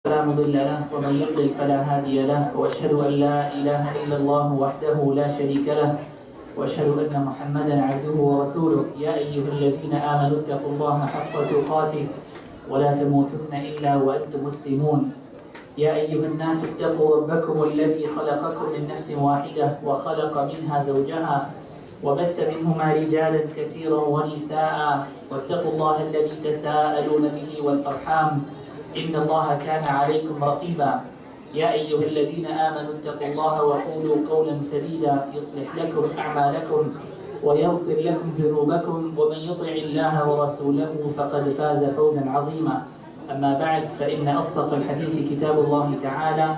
فلا مضل له ومن يضلل فلا هادي له وأشهد أن لا إله إلا الله وحده لا شريك له وأشهد أن محمدا عبده ورسوله يا أيها الذين آمنوا اتقوا الله حق تقاته ولا تموتن إلا وأنتم مسلمون يا أيها الناس اتقوا ربكم الذي خلقكم من نفس واحدة وخلق منها زوجها وبث منهما رجالا كثيرا ونساء واتقوا الله الذي تساءلون به والأرحام إن الله كان عليكم رقيبا يا أيها الذين آمنوا اتقوا الله وقولوا قولا سديدا يصلح لكم أعمالكم ويغفر لكم ذنوبكم ومن يطع الله ورسوله فقد فاز فوزا عظيما أما بعد فإن أصدق الحديث كتاب الله تعالى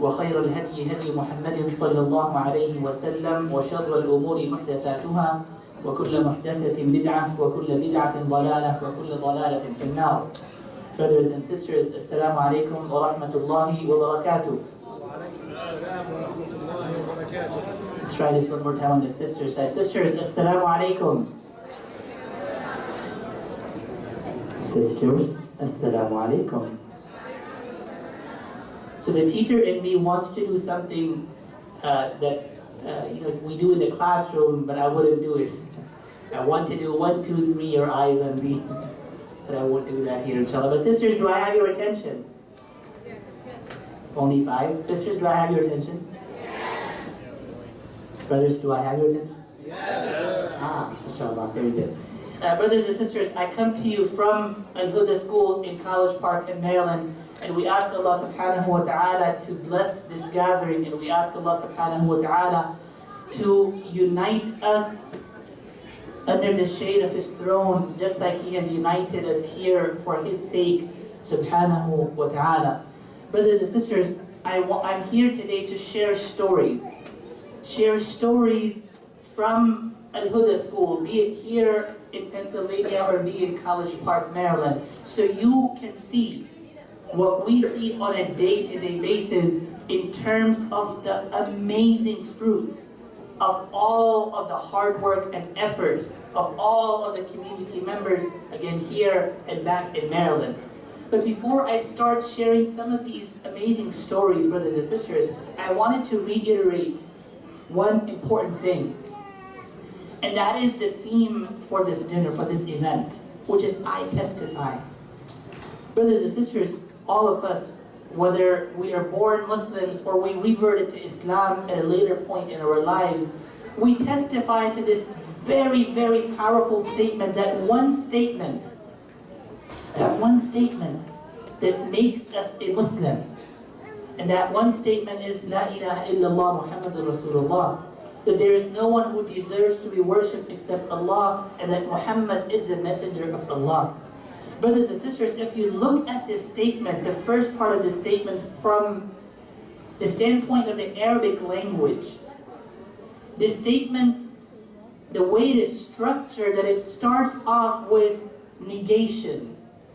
وخير الهدي هدي محمد صلى الله عليه وسلم وشر الأمور محدثاتها وكل محدثة بدعة وكل بدعة ضلالة وكل ضلالة في النار. Brothers and sisters, Assalamu alaikum wa rahmatullahi wa barakatuh. Let's try this one more time on the sisters' side. Sisters, Assalamu alaikum. Sisters, Assalamu alaikum. So the teacher in me wants to do something that we do in the classroom, but I wouldn't do it. I want to do 1, 2, 3, your eyes on me. But I won't do that here, inshallah. But sisters, do I have your attention? Yes. Only 5? Sisters, do I have your attention? Yes. Brothers, do I have your attention? Yes. Inshallah, very good. Brothers and sisters, I come to you from Al-Huda school in College Park in Maryland, and we ask Allah subhanahu wa ta'ala to bless this gathering, and we ask Allah subhanahu wa ta'ala to unite us under the shade of His throne, just like He has united us here for His sake, subhanahu wa ta'ala. Brothers and sisters, I'm here today to share stories. Share stories from Al-Huda school, be it here in Pennsylvania or be in College Park, Maryland, so you can see what we see on a day-to-day basis in terms of the amazing fruits of all of the hard work and efforts of all of the community members, again here and back in Maryland. But before I start sharing some of these amazing stories, brothers and sisters, I wanted to reiterate one important thing. And that is the theme for this dinner, for this event, which is I Testify. Brothers and sisters, all of us, whether we are born Muslims or we reverted to Islam at a later point in our lives, we testify to this very, very powerful statement, that one statement that makes us a Muslim. And that one statement is La-ilah-IllaAllah Muhammadur Rasulullah. That there is no one who deserves to be worshipped except Allah, and that Muhammad is the messenger of Allah. Brothers and sisters, if you look at this statement, the first part of this statement from the standpoint of the Arabic language, this statement, the way it is structured, that it starts off with negation.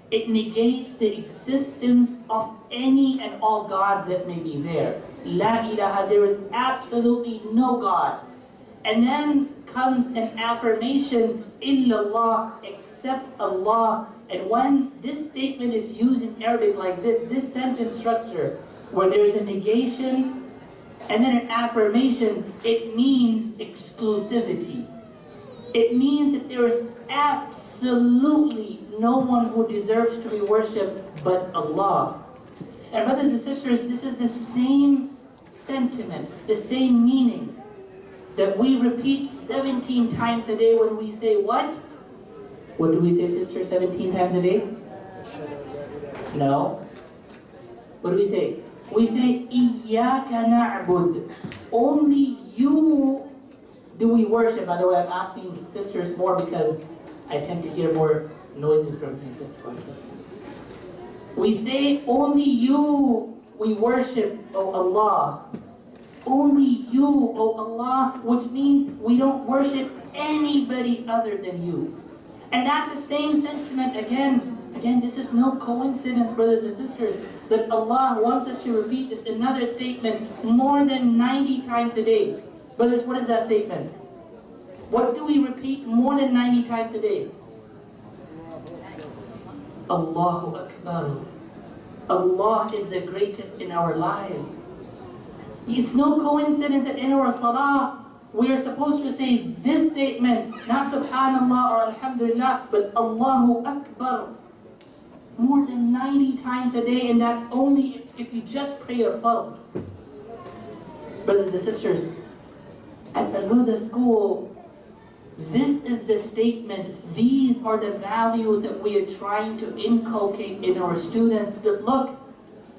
It negates the existence of any and all gods that may be there. La-ilaha, there is absolutely no God. And then comes an affirmation, illallah, except Allah. And when this statement is used in Arabic like this sentence structure, where there is a negation and then an affirmation, it means exclusivity. It means that there is absolutely no one who deserves to be worshipped but Allah. And brothers and sisters, this is the same sentiment, the same meaning that we repeat 17 times a day when we say what? What do we say, sister, 17 times a day? No. What do we say? We say, Iyyaka na'bud. Only you do we worship. By the way, I'm asking sisters more because I tend to hear more noises from here. We say, only you we worship, O Allah. Only you, O Allah, which means we don't worship anybody other than you. And that's the same sentiment again. Again, this is no coincidence, brothers and sisters, that Allah wants us to repeat this another statement more than 90 times a day. Brothers, what is that statement? What do we repeat more than 90 times a day? Allahu Akbar. Allah is the greatest in our lives. It's no coincidence that in our salah, we are supposed to say this statement, not Subhanallah or Alhamdulillah, but Allahu Akbar, more than 90 times a day, and that's only if you just pray your fard. Brothers and sisters, at the Al-Huda school, this is the statement, these are the values that we are trying to inculcate in our students, that look,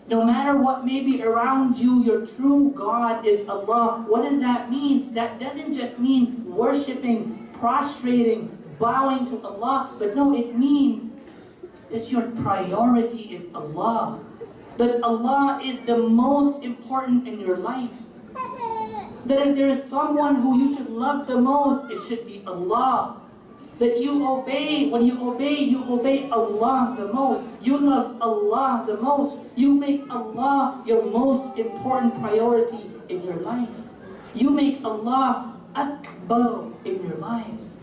no matter what may be around you, your true God is Allah. What does that mean? That doesn't just mean worshiping, prostrating, bowing to Allah, but no, it means that your priority is Allah. That Allah is the most important in your life. That if there is someone who you should love the most, it should be Allah. That you obey, when you obey Allah the most. You love Allah the most. You make Allah your most important priority in your life. You make Allah Akbar in your lives.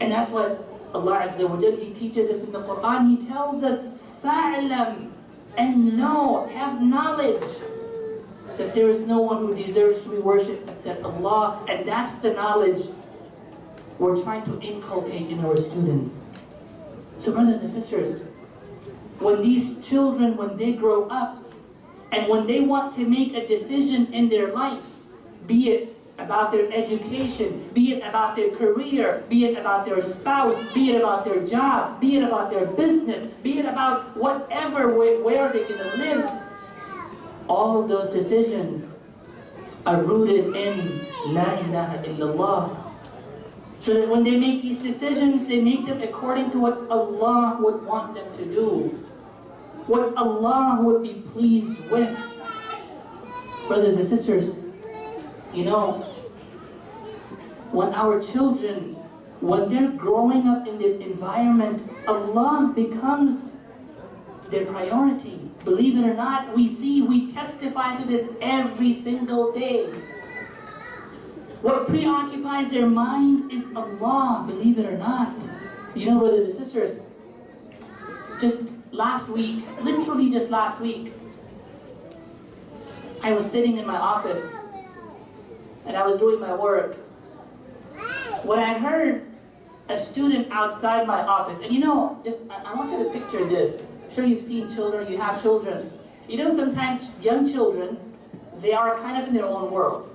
And that's what Allah Azza wa Jal, He teaches us in the Quran. He tells us, فَعْلَمْ, and know, have knowledge, that there is no one who deserves to be worshipped except Allah. And that's the knowledge we're trying to inculcate in our students. So brothers and sisters, when these children, when they grow up, and when they want to make a decision in their life, be it about their education, be it about their career, be it about their spouse, be it about their job, be it about their business, be it about whatever, where they're going to live, all of those decisions are rooted in La-ilah-IllaAllah. So that when they make these decisions, they make them according to what Allah would want them to do, what Allah would be pleased with. Brothers and sisters, you know, when our children, when they're growing up in this environment, Allah becomes their priority. Believe it or not, we testify to this every single day. What preoccupies their mind is Allah, believe it or not. You know, brothers and sisters, just last week, literally just last week, I was sitting in my office and I was doing my work when I heard a student outside my office. And you know, I want you to picture this. I'm sure you've seen children, you have children. You know, sometimes young children, they are kind of in their own world.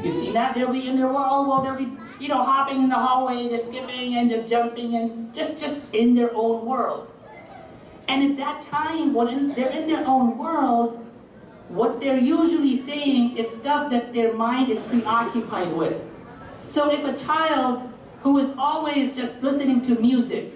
You've seen that? They'll be in their world, well, they'll be, you know, hopping in the hallway, just skipping and just jumping and just in their own world. And at that time, when they're in their own world, what they're usually saying is stuff that their mind is preoccupied with. So if a child who is always just listening to music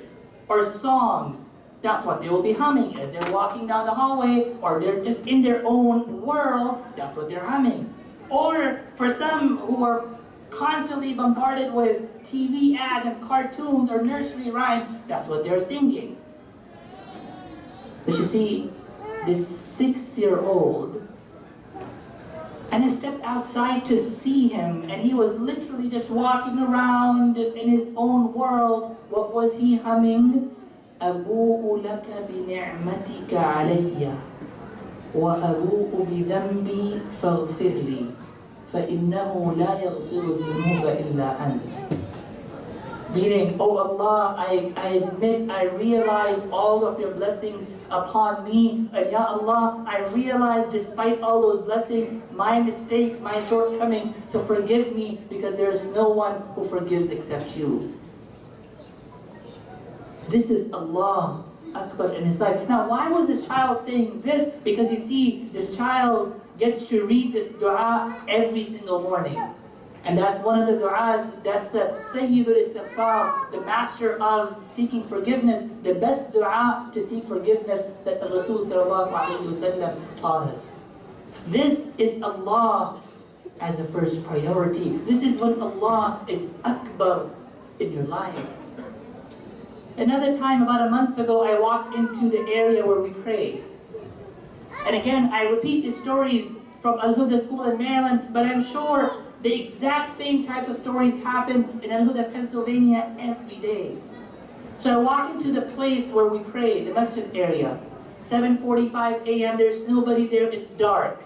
or songs, that's what they will be humming as they're walking down the hallway, or they're just in their own world, that's what they're humming. Or for some who are constantly bombarded with TV ads and cartoons or nursery rhymes, that's what they're singing. But you see, this 6-year-old, and I stepped outside to see him, and he was literally just walking around, just in his own world. What was he humming? أبوء لك بنعمتك علي وأبوء بذنبي فاغفر لي فإنه لا يغفر الذنوب إلا أنت. Meaning, oh Allah, I admit, I realize all of your blessings upon me, and Ya Allah, I realize despite all those blessings, my mistakes, my shortcomings, so forgive me, because there is no one who forgives except you. This is Allah Akbar in his life. Now, why was this child saying this? Because you see, this child gets to read this dua every single morning. And that's one of the du'as, that's the Sayyidul Istighfar, the master of seeking forgiveness, the best du'a to seek forgiveness that the Rasul sallallahu alayhi wa sallam taught us. This is Allah as the first priority. This is when Allah is Akbar in your life. Another time, about a month ago, I walked into the area where we pray. And again, I repeat these stories from Al-Huda School in Maryland, but I'm sure the exact same types of stories happen in Al-Huda, Pennsylvania every day. So I walk into the place where we pray, the masjid area. 7:45 a.m., there's nobody there, it's dark.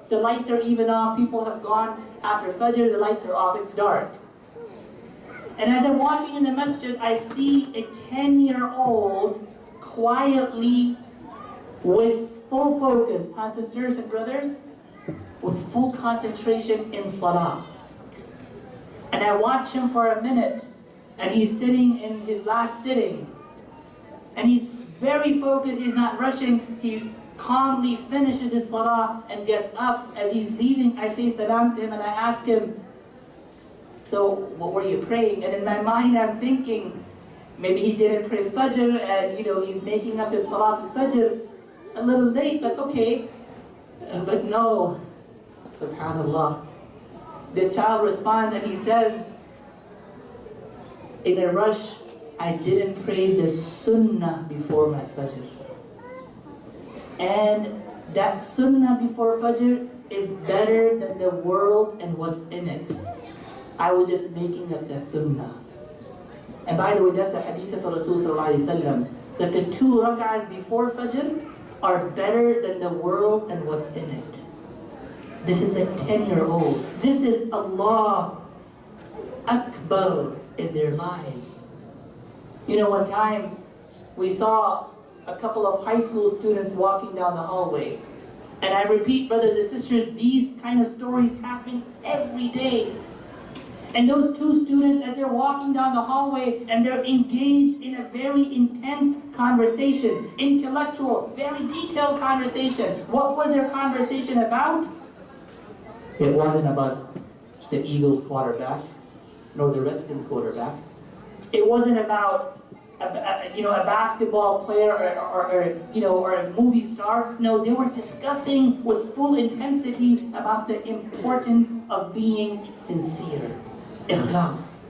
The lights are even off, people have gone after Fajr, the lights are off, it's dark. And as I'm walking in the masjid, I see a 10-year-old quietly, with full focus, huh, sisters and brothers? With full concentration in salah. And I watch him for a minute, and he's sitting in his last sitting. And he's very focused, he's not rushing, he calmly finishes his salah and gets up. As he's leaving, I say salam to him and I ask him, so what were you praying? And in my mind I'm thinking, maybe he didn't pray Fajr and he's making up his Salat al-Fajr a little late, but okay. But no, subhanallah. This child responds and he says, in a rush, I didn't pray the Sunnah before my Fajr. And that Sunnah before Fajr is better than the world and what's in it. I was just making up that Sunnah. And by the way, that's a hadith of Rasulullah that the 2 rak'ahs before Fajr are better than the world and what's in it. This is a 10-year-old. This is Allah Akbar in their lives. One time we saw a couple of high school students walking down the hallway. And I repeat, brothers and sisters, these kind of stories happen every day. And those 2 students, as they're walking down the hallway and they're engaged in a very intense conversation, intellectual, very detailed conversation. What was their conversation about? It wasn't about the Eagles quarterback, nor the Redskins quarterback. It wasn't about a basketball player or a movie star. No, they were discussing with full intensity about the importance of being sincere. Ikhlas.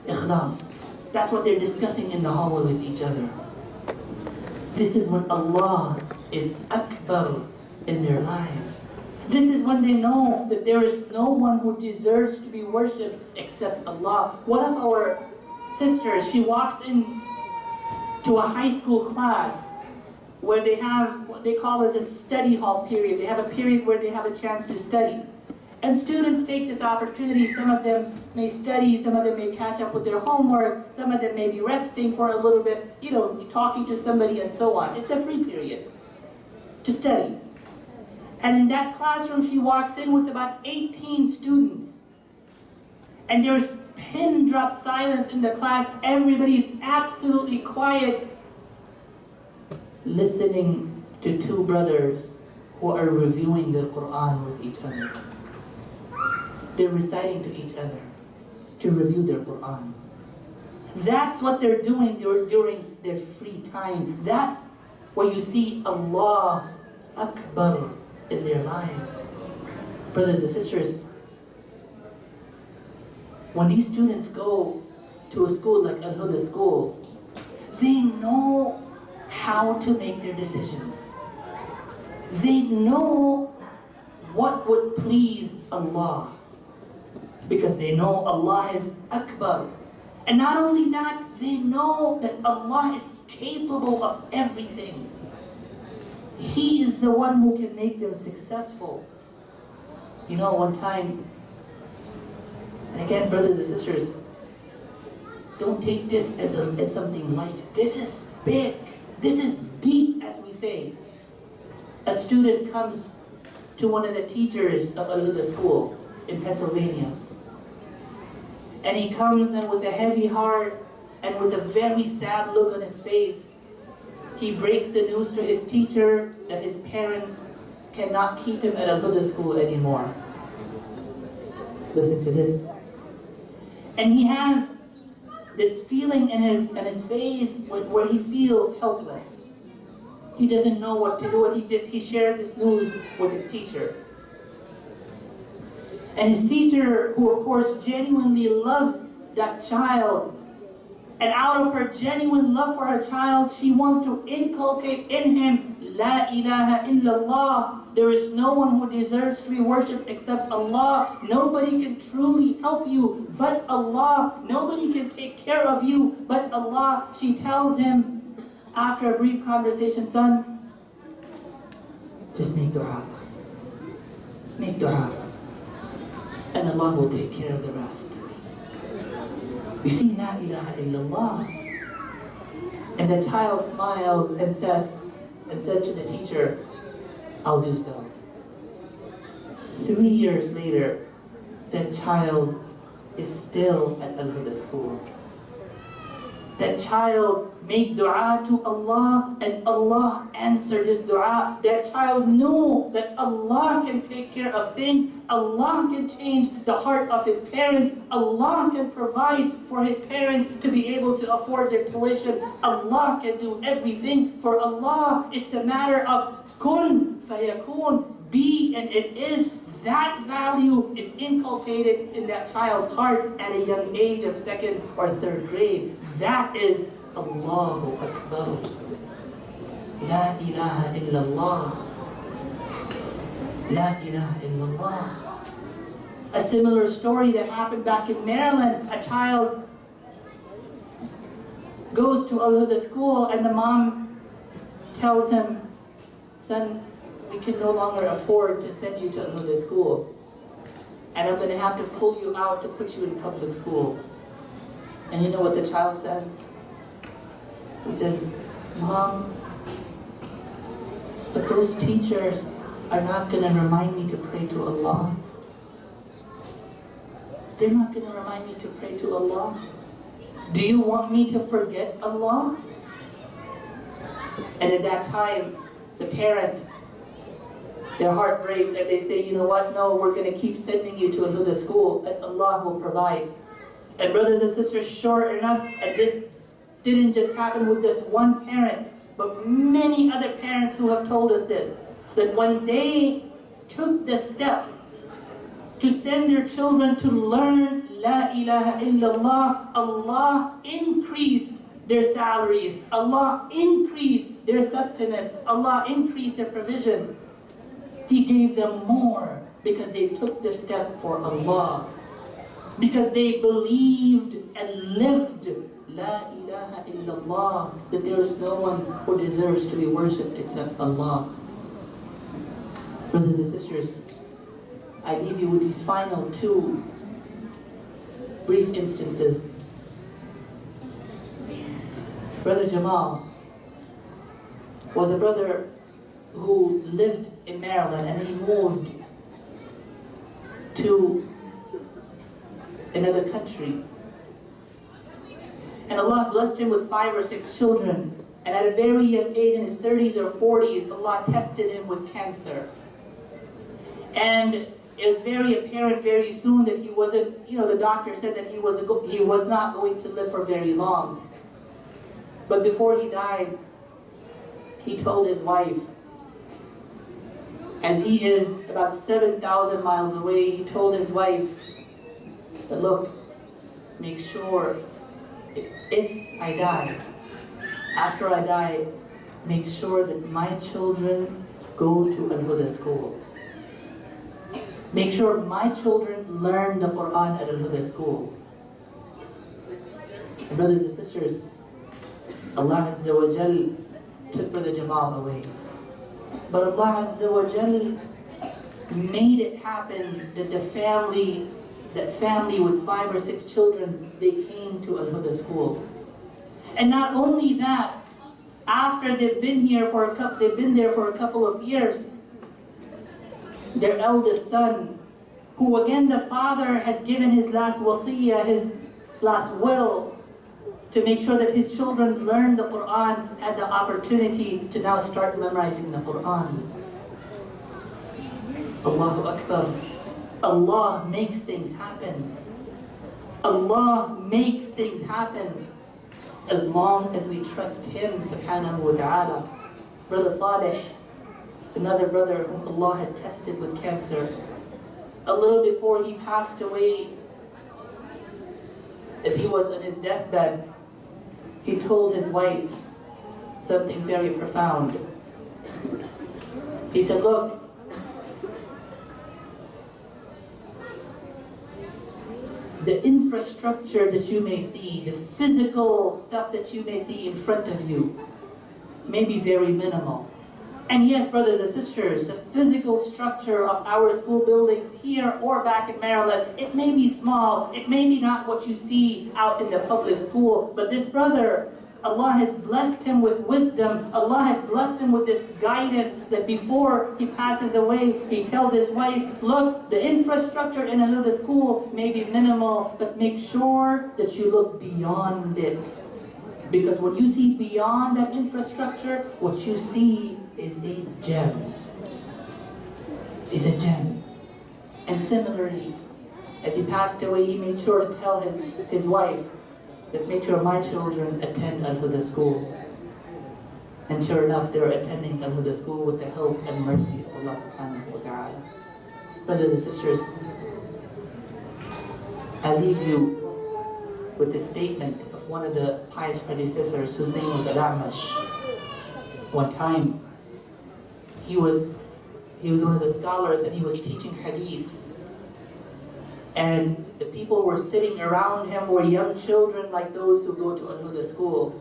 Ikhlas. That's what they're discussing in the hallway with each other. This is when Allah is Akbar in their lives. This is when they know that there is no one who deserves to be worshipped except Allah. One of our sisters, she walks in to a high school class where they have what they call as a study hall period. They have a period where they have a chance to study. And students take this opportunity. Some of them may study, some of them may catch up with their homework, some of them may be resting for a little bit, talking to somebody and so on. It's a free period to study. And in that classroom, she walks in with about 18 students. And there's pin drop silence in the class. Everybody's absolutely quiet, listening to 2 brothers who are reviewing the Quran with each other. They're reciting to each other to review their Quran. That's what they're doing during their free time. That's where you see Allah Akbar in their lives. Brothers and sisters, when these students go to a school like Al-Huda school, they know how to make their decisions. They know what would please Allah, because they know Allah is Akbar. And not only that, they know that Allah is capable of everything. He is the one who can make them successful. One time, and again, brothers and sisters, don't take this as something light. This is big. This is deep, as we say. A student comes to one of the teachers of Al-Huda school in Pennsylvania. And he comes and with a heavy heart and with a very sad look on his face, he breaks the news to his teacher that his parents cannot keep him at Al-Huda school anymore. Listen to this. And he has this feeling in his face where he feels helpless. He doesn't know what to do, and he shares this news with his teacher. And his teacher, who of course genuinely loves that child, and out of her genuine love for her child, she wants to inculcate in him, La-ilah-IllaAllah. There is no one who deserves to be worshipped except Allah. Nobody can truly help you but Allah. Nobody can take care of you but Allah. She tells him, After a brief conversation, son, just make dua. Make dua. And Allah will take care of the rest. You see, la-ilaaha-illaAllah. And the child smiles and says to the teacher, I'll do so. 3 years later, that child is still at Al-Huda school. That child made dua to Allah and Allah answered his dua. That child knew that Allah can take care of things. Allah can change the heart of his parents. Allah can provide for his parents to be able to afford their tuition. Allah can do everything. For Allah, it's a matter of kun fayakun, be and it is. That value is inculcated in that child's heart at a young age of 2nd or 3rd grade. That is Allahu Akbar. La-ilah-IllaAllah. La-ilah-IllaAllah. A similar story that happened back in Maryland. A child goes to Al-Huda school and the mom tells him, son, we can no longer afford to send you to Al-Huda school. And I'm going to have to pull you out to put you in public school. And you know what the child says? He says, Mom, but those teachers are not going to remind me to pray to Allah. They're not going to remind me to pray to Allah. Do you want me to forget Allah? And at that time, the parent, their heart breaks and they say, you know what, no, we're going to keep sending you to Al-Huda school and Allah will provide. And brothers and sisters, sure enough, and this didn't just happen with this one parent, but many other parents who have told us this, that when they took the step to send their children to learn La-ilah-IllaAllah, Allah increased their salaries, Allah increased their sustenance, Allah increased their provision. He gave them more because they took the step for Allah. Because they believed and lived La-ilah-IllaAllah, that there is no one who deserves to be worshipped except Allah. Brothers and sisters, I leave you with these final 2 brief instances. Brother Jamal was a brother who lived in Maryland and he moved to another country. And Allah blessed him with 5 or 6 children. And at a very young age, in his 30s or 40s, Allah tested him with cancer. And it was very apparent very soon that he wasn't, the doctor said that he was not going to live for very long. But before he died, he told his wife, as he is about 7,000 miles away, he told his wife that, look, make sure if I die, after I die, make sure that my children go to Al-Huda school. Make sure my children learn the Quran at Al-Huda school. And brothers and sisters, Allah Azza wa Jal took Brother Jamal away. But Allah Azza wa Jal made it happen that that family with 5 or 6 children, they came to Al-Huda school. And not only that, after they've been there for a couple of years, their eldest son, who again the father had given his last wasiyah, his last will, to make sure that his children learned the Quran, had the opportunity to now start memorizing the Quran. Allahu Akbar. Allah makes things happen. Allah makes things happen as long as we trust Him subhanahu wa ta'ala. Brother Saleh, another brother whom Allah had tested with cancer, a little before he passed away, as he was on his deathbed, he told his wife something very profound. He said, look, the infrastructure that you may see, the physical stuff that you may see in front of you, may be very minimal. And yes, brothers and sisters, the physical structure of our school buildings here or back in Maryland, it may be small, it may be not what you see out in the public school, but this brother, Allah had blessed him with wisdom, Allah had blessed him with this guidance that before he passes away, he tells his wife, look, the infrastructure in another school may be minimal, but make sure that you look beyond it. Because when you see beyond that infrastructure, what you see is a gem. Is a gem. And similarly, as he passed away, he made sure to tell his wife that make sure my children attend Al-Huda school. And sure enough, they're attending Al-Huda school with the help and mercy of Allah subhanahu wa ta'ala. Brothers and sisters, I leave you with the statement of one of the pious predecessors whose name was Al-A'mash. One time, he was one of the scholars and he was teaching hadith. And the people were sitting around him were young children like those who go to Al-Huda school.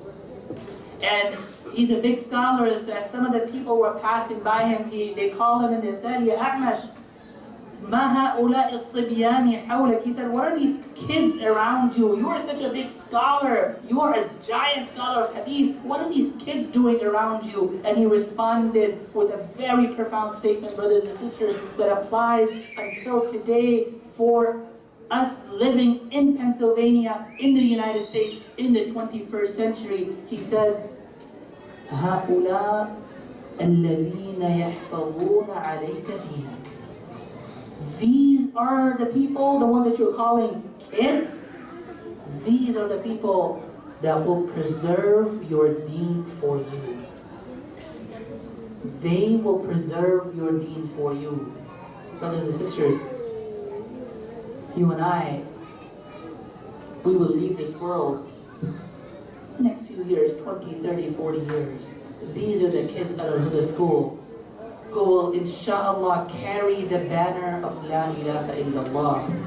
And he's a big scholar, so as some of the people were passing by him, they called him and they said, Ya A'mash, Ma ha'ula'i as-sibyani hawlak. He said, what are these kids around you? You are such a big scholar. You are a giant scholar of hadith. What are these kids doing around you? And he responded with a very profound statement, brothers and sisters, that applies until today for us living in Pennsylvania, in the United States, in the 21st century. He said, هؤلاء الذين يحفظون عليك دينك. These are the people, the one that you're calling kids, these are the people that will preserve your deen for you. They will preserve your deen for you. Brothers and sisters, you and I, we will leave this world the next few years, 20, 30, 40 years. These are the kids at Al-Huda school who will, inshallah, carry the banner of La-ilah-IllaAllah.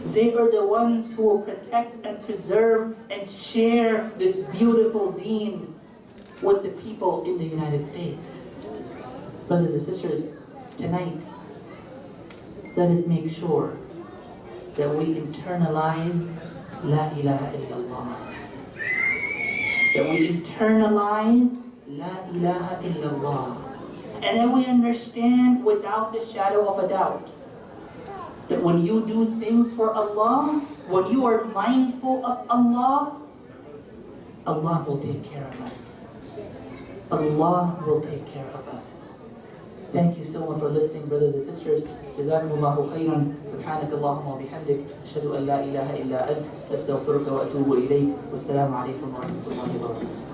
They are the ones who will protect and preserve and share this beautiful deen with the people in the United States. Brothers and sisters, tonight, let us make sure that we internalize La-ilah-IllaAllah. That we internalize La-ilah-IllaAllah. And then we understand without the shadow of a doubt that when you do things for Allah, when you are mindful of Allah, Allah will take care of us. Allah will take care of us. Thank you so much for listening, brothers and sisters. Jazakumullahu khairan. Subhanak Allahumma wa bihamdik. Ashhadu an la ilaha illa ant. Astaghfiruka wa atubu ilayk. Wassalamu alaikum wa rahmatullahi wa barakatuh.